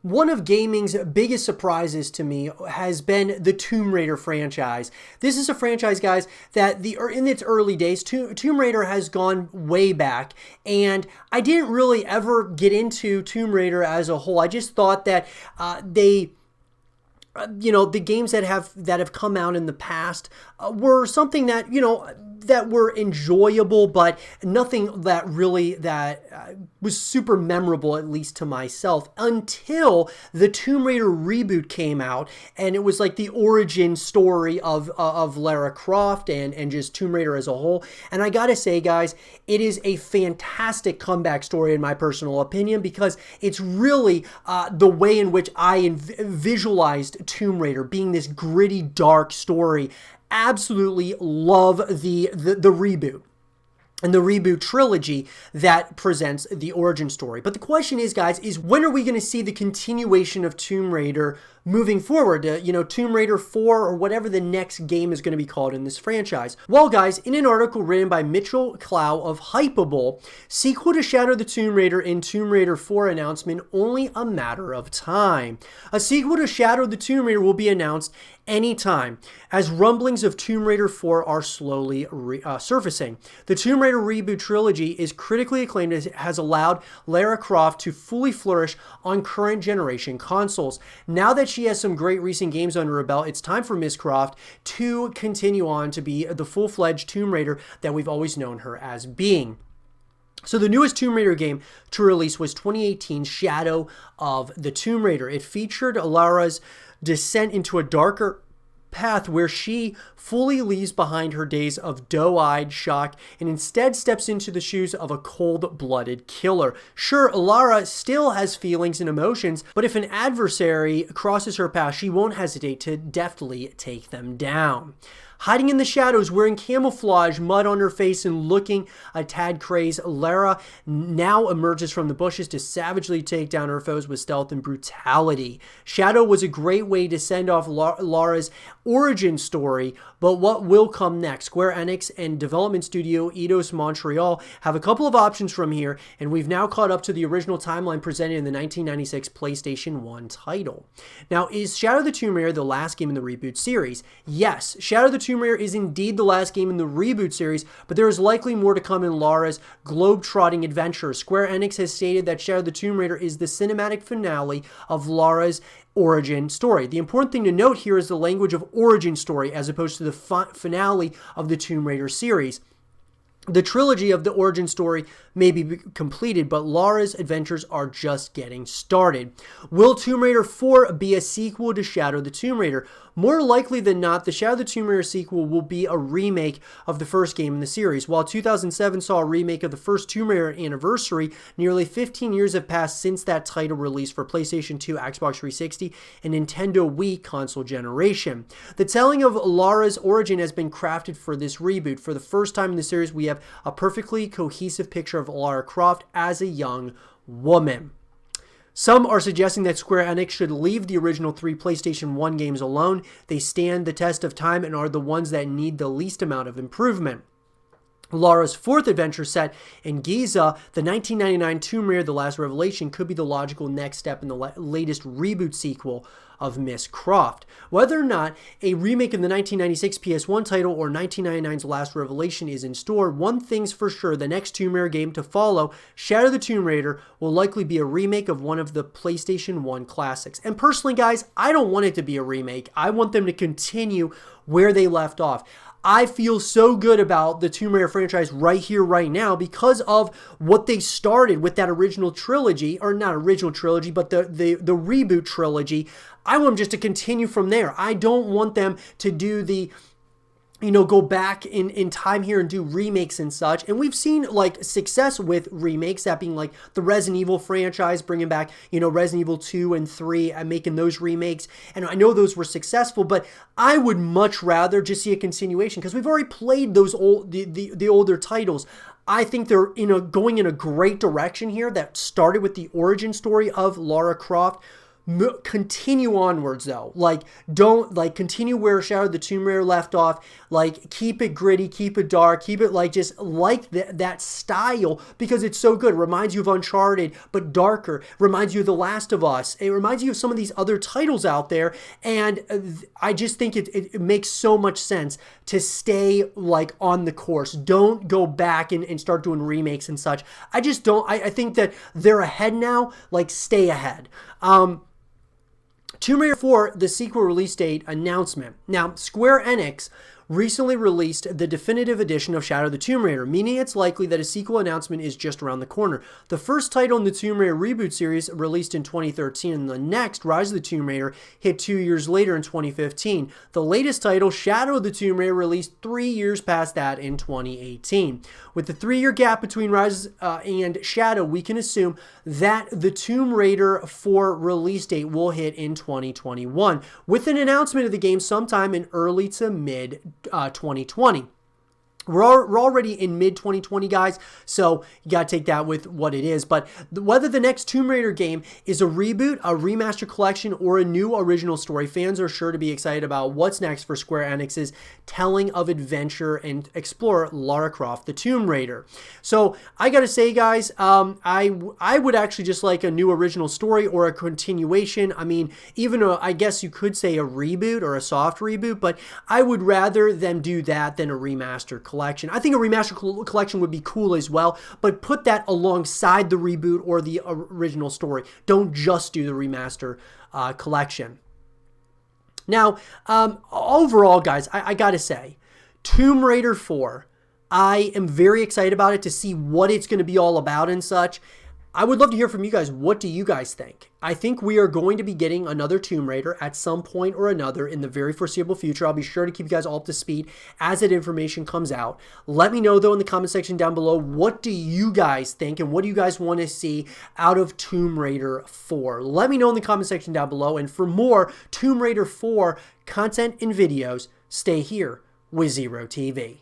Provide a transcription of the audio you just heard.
One of gaming's biggest surprises to me has been the Tomb Raider franchise. This is a franchise, guys, that in its early days, Tomb Raider has gone way back, and I didn't really ever get into Tomb Raider as a whole. I just thought that the games that have come out in the past were something that, that were enjoyable, but nothing that really was super memorable, at least to myself, until the Tomb Raider reboot came out, and it was like the origin story of Lara Croft and just Tomb Raider as a whole. And I gotta say, guys, it is a fantastic comeback story in my personal opinion, because it's really the way in which I visualized Tomb Raider being this gritty, dark story. Absolutely love the reboot and the reboot trilogy that presents the origin story. But the question is, guys, is when are we going to see the continuation of Tomb Raider moving forward? Tomb Raider 4 or whatever the next game is going to be called in this franchise. Well, guys, in an article written by Mitchell Clow of Hypable, sequel to Shadow of the Tomb Raider in Tomb Raider 4 announcement only a matter of time. A sequel to Shadow of the Tomb Raider will be announced anytime, as rumblings of Tomb Raider 4 are slowly surfacing. The Tomb Raider reboot trilogy is critically acclaimed as it has allowed Lara Croft to fully flourish on current generation consoles. Now that she has some great recent games under her belt, it's time for Miss Croft to continue on to be the full-fledged Tomb Raider that we've always known her as being. So the newest Tomb Raider game to release was 2018's Shadow of the Tomb Raider. It featured Lara's descent into a darker path where she fully leaves behind her days of doe-eyed shock and instead steps into the shoes of a cold-blooded killer. Sure, Lara still has feelings and emotions, but if an adversary crosses her path, she won't hesitate to deftly take them down. Hiding in the shadows, wearing camouflage, mud on her face, and looking a tad crazed, Lara now emerges from the bushes to savagely take down her foes with stealth and brutality. Shadow was a great way to send off Lara's origin story, but what will come next? Square Enix and development studio Eidos Montreal have a couple of options from here, and we've now caught up to the original timeline presented in the 1996 PlayStation 1 title. Now, is Shadow of the Tomb Raider the last game in the reboot series? Yes, Shadow of the Tomb Raider is indeed the last game in the reboot series, but there is likely more to come in Lara's globe-trotting adventure. Square Enix has stated that Shadow of the Tomb Raider is the cinematic finale of Lara's origin story. The important thing to note here is the language of origin story as opposed to the finale of the Tomb Raider series. The trilogy of the origin story may be completed, but Lara's adventures are just getting started. Will Tomb Raider 4 be a sequel to Shadow of the Tomb Raider? More likely than not, the Shadow of the Tomb Raider sequel will be a remake of the first game in the series. While 2007 saw a remake of the first Tomb Raider Anniversary, nearly 15 years have passed since that title release for PlayStation 2, Xbox 360, and Nintendo Wii console generation. The telling of Lara's origin has been crafted for this reboot. For the first time in the series, we have a perfectly cohesive picture of Lara Croft as a young woman. Some are suggesting that Square Enix should leave the original 3 PlayStation 1 games alone. They stand the test of time and are the ones that need the least amount of improvement. Lara's fourth adventure set in Giza, the 1999 Tomb Raider The Last Revelation, could be the logical next step in the latest reboot sequel of Miss Croft. Whether or not a remake of the 1996 PS1 title or 1999's Last Revelation is in store, one thing's for sure: the next Tomb Raider game to follow, Shadow of the Tomb Raider, will likely be a remake of one of the PlayStation 1 classics. And personally, guys, I don't want it to be a remake. I want them to continue where they left off. I feel so good about the Tomb Raider franchise right here, right now, because of what they started with that original trilogy, or not original trilogy, but the reboot trilogy. I want them just to continue from there. I don't want them to do the, go back in time here and do remakes and such. And we've seen like success with remakes, that being like the Resident Evil franchise, bringing back, Resident Evil 2 and 3 and making those remakes. And I know those were successful, but I would much rather just see a continuation, because we've already played those the older titles. I think they're going in a great direction here that started with the origin story of Lara Croft. Continue onwards though. Like, don't, like, continue where Shadow of the Tomb Raider left off. Like, keep it gritty, keep it dark, keep it like just like that style, because it's so good. It reminds you of Uncharted, but darker. Reminds you of The Last of Us. It reminds you of some of these other titles out there, and I just think it makes so much sense to stay like on the course. Don't go back and start doing remakes and such. I just don't. I think that they're ahead now. Like, stay ahead. Tomb Raider 4, the sequel release date announcement. Now, Square Enix recently released the definitive edition of Shadow of the Tomb Raider, meaning it's likely that a sequel announcement is just around the corner. The first title in the Tomb Raider reboot series released in 2013, and the next, Rise of the Tomb Raider, hit 2 years later in 2015. The latest title, Shadow of the Tomb Raider, released 3 years past that in 2018. With the 3-year gap between Rise and Shadow, we can assume that the Tomb Raider 4 release date will hit in 2021, with an announcement of the game sometime in early to mid 2020. We're already in mid-2020, guys, so you got to take that with what it is. But whether the next Tomb Raider game is a reboot, a remaster collection, or a new original story, fans are sure to be excited about what's next for Square Enix's telling of adventure and explorer Lara Croft, the Tomb Raider. So I got to say, guys, I would actually just like a new original story or a continuation. I mean, even I guess you could say a reboot or a soft reboot, but I would rather them do that than a remaster collection. I think a remaster collection would be cool as well, but put that alongside the reboot or the original story. Don't just do the remaster collection. Now, overall, guys, I gotta say, Tomb Raider 4, I am very excited about it to see what it's going to be all about and such. I would love to hear from you guys. What do you guys think? I think we are going to be getting another Tomb Raider at some point or another in the very foreseeable future. I'll be sure to keep you guys all up to speed as that information comes out. Let me know, though, in the comment section down below, what do you guys think and what do you guys want to see out of Tomb Raider 4? Let me know in the comment section down below. And for more Tomb Raider 4 content and videos, stay here with Zero TV.